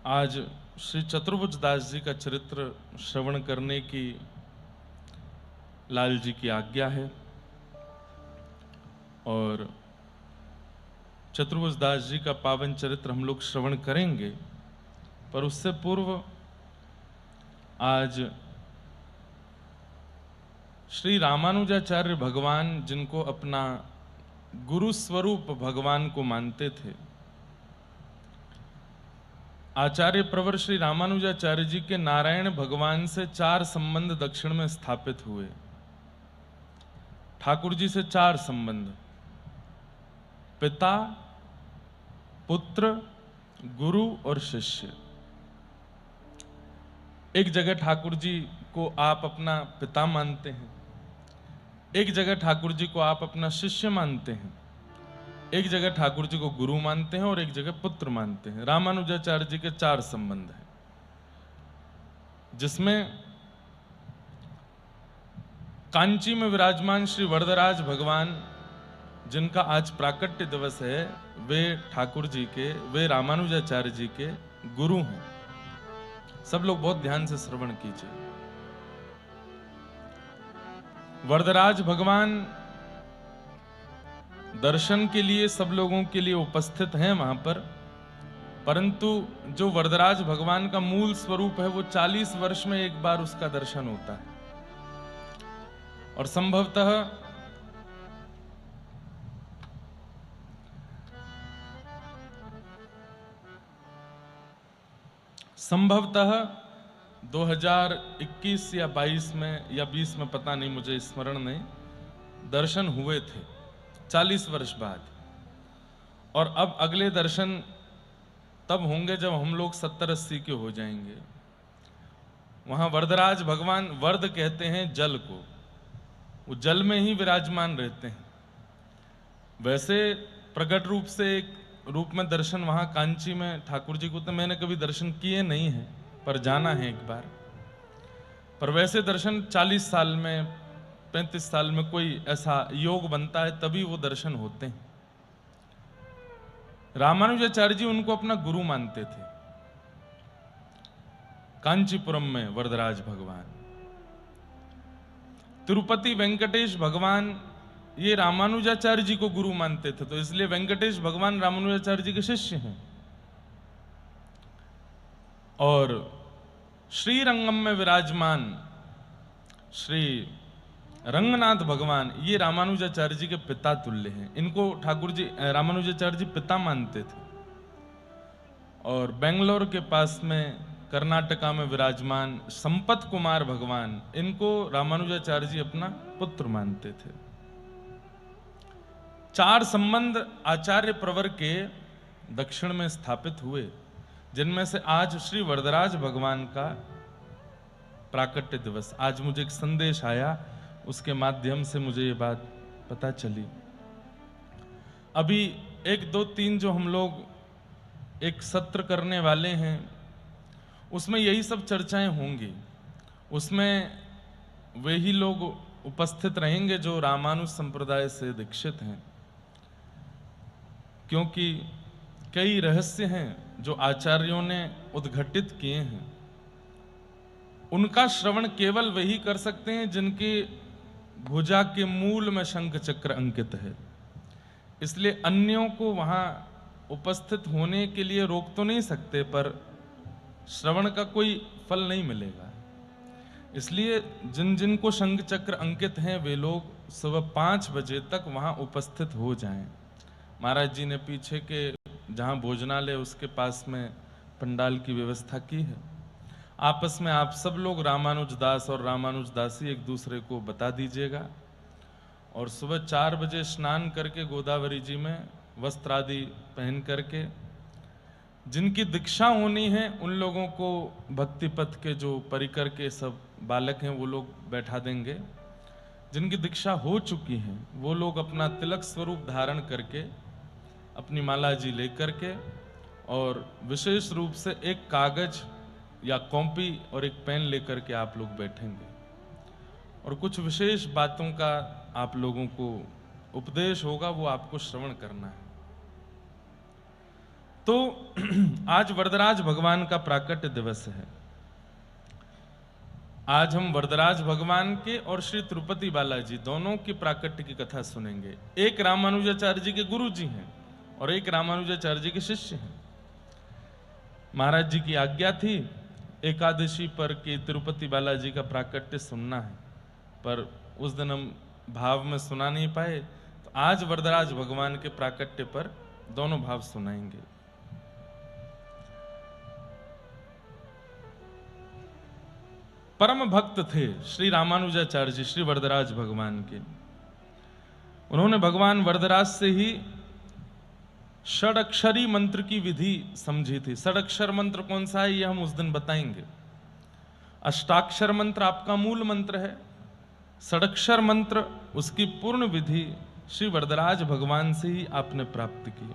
आज श्री चतुर्भुज दास जी का चरित्र श्रवण करने की लाल जी की आज्ञा है और चतुर्भुज दास जी का पावन चरित्र हम लोग श्रवण करेंगे। पर उससे पूर्व आज श्री रामानुजाचार्य भगवान, जिनको अपना गुरु स्वरूप भगवान को मानते थे, आचार्य प्रवर श्री रामानुजाचार्य जी के नारायण भगवान से 4 संबंध दक्षिण में स्थापित हुए। ठाकुर जी से 4 संबंध, पिता, पुत्र, गुरु और शिष्य। एक जगह ठाकुर जी को आप अपना पिता मानते हैं, एक जगह ठाकुर जी को आप अपना शिष्य मानते हैं, एक जगह ठाकुर जी को गुरु मानते हैं और एक जगह पुत्र मानते हैं। रामानुजाचार्य जी के 4 संबंध हैं, जिसमें कांची में विराजमान श्री वरदराज भगवान, जिनका आज प्राकट्य दिवस है, वे ठाकुर जी के, वे रामानुजाचार्य जी के गुरु हैं। सब लोग बहुत ध्यान से श्रवण कीजिए। वरदराज भगवान दर्शन के लिए सब लोगों के लिए उपस्थित हैं वहां पर, परंतु जो वरदराज भगवान का मूल स्वरूप है वो 40 वर्ष में एक बार उसका दर्शन होता है। और संभवतः 2021 या 22 में या 20 में, पता नहीं, मुझे स्मरण नहीं, दर्शन हुए थे 40 वर्ष बाद। और अब अगले दर्शन तब होंगे जब हम लोग 70-80 के हो जाएंगे। वहां वरदराज भगवान, वर्द कहते हैं जल को, वो जल में ही विराजमान रहते हैं। वैसे प्रकट रूप से एक रूप में दर्शन वहां कांची में ठाकुर जी को तो मैंने कभी दर्शन किए नहीं है, पर जाना है एक बार। पर वैसे दर्शन 40 साल में, 35 साल में कोई ऐसा योग बनता है तभी वो दर्शन होते हैं। रामानुजाचार्य जी उनको अपना गुरु मानते थे। कांचीपुरम में वरदराज भगवान, तिरुपति वेंकटेश भगवान, ये रामानुजाचार्य जी को गुरु मानते थे, तो इसलिए वेंकटेश भगवान रामानुजाचार्य जी के शिष्य हैं। और श्रीरंगम में विराजमान श्री रंगनाथ भगवान, ये रामानुजाचार्य जी के पिता तुल्य हैं। इनको ठाकुर जी, रामानुजाचार्य जी पिता मानते थे। और बेंगलोर के पास में कर्नाटका में विराजमान संपत कुमार भगवान, इनको रामानुजाचार्य जी अपना पुत्र मानते थे। 4 संबंध आचार्य प्रवर के दक्षिण में स्थापित हुए, जिनमें से आज श्री वरदराज भगवान का प्राकट्य दिवस। आज मुझे एक संदेश आया, उसके माध्यम से मुझे ये बात पता चली। अभी 1, 2, 3 जो हम लोग एक सत्र करने वाले हैं, उसमें यही सब चर्चाएं होंगी। उसमें वे ही लोग उपस्थित रहेंगे जो रामानुज संप्रदाय से दीक्षित हैं, क्योंकि कई रहस्य हैं जो आचार्यों ने उद्घटित किए हैं। उनका श्रवण केवल वही कर सकते हैं जिनके भुजा के मूल में शंख चक्र अंकित है। इसलिए अन्यों को वहां उपस्थित होने के लिए रोक तो नहीं सकते, पर श्रवण का कोई फल नहीं मिलेगा। इसलिए जिन जिन को शंख चक्र अंकित हैं, वे लोग सुबह 5 बजे तक वहां उपस्थित हो जाएं। महाराज जी ने पीछे के जहां भोजनालय, उसके पास में पंडाल की व्यवस्था की है। आपस में आप सब लोग रामानुजदास और रामानुजदासी एक दूसरे को बता दीजिएगा। और सुबह 4 बजे स्नान करके गोदावरी जी में वस्त्र आदि पहन करके, जिनकी दीक्षा होनी है उन लोगों को भक्ति पथ के जो परिकर के सब बालक हैं वो लोग बैठा देंगे। जिनकी दीक्षा हो चुकी है वो लोग अपना तिलक स्वरूप धारण करके, अपनी माला जी लेकर के, और विशेष रूप से एक कागज या कॉपी और एक पेन लेकर के आप लोग बैठेंगे। और कुछ विशेष बातों का आप लोगों को उपदेश होगा, वो आपको श्रवण करना है। तो आज वरदराज भगवान का प्राकट्य दिवस है। आज हम वरदराज भगवान के और श्री तिरुपति बालाजी दोनों की प्राकट्य की कथा सुनेंगे। एक रामानुजाचार्य जी के गुरु जी हैं और एक रामानुजाचार्य जी के शिष्य हैं। महाराज जी की आज्ञा थी एकादशी पर कि तिरुपति बालाजी का प्राकट्य सुनना है, पर उस दिन हम भाव में सुना नहीं पाए, तो आज वरदराज भगवान के प्राकट्य पर दोनों भाव सुनाएंगे। परम भक्त थे श्री रामानुजाचार्य जी श्री वरदराज भगवान के। उन्होंने भगवान वरदराज से ही षडक्षरी मंत्र की विधि समझी थी। षडक्षर मंत्र कौन सा है, यह हम उस दिन बताएंगे। अष्टाक्षर मंत्र आपका मूल मंत्र है। षडक्षर मंत्र उसकी पूर्ण विधि श्री वरदराज भगवान से ही आपने प्राप्त की।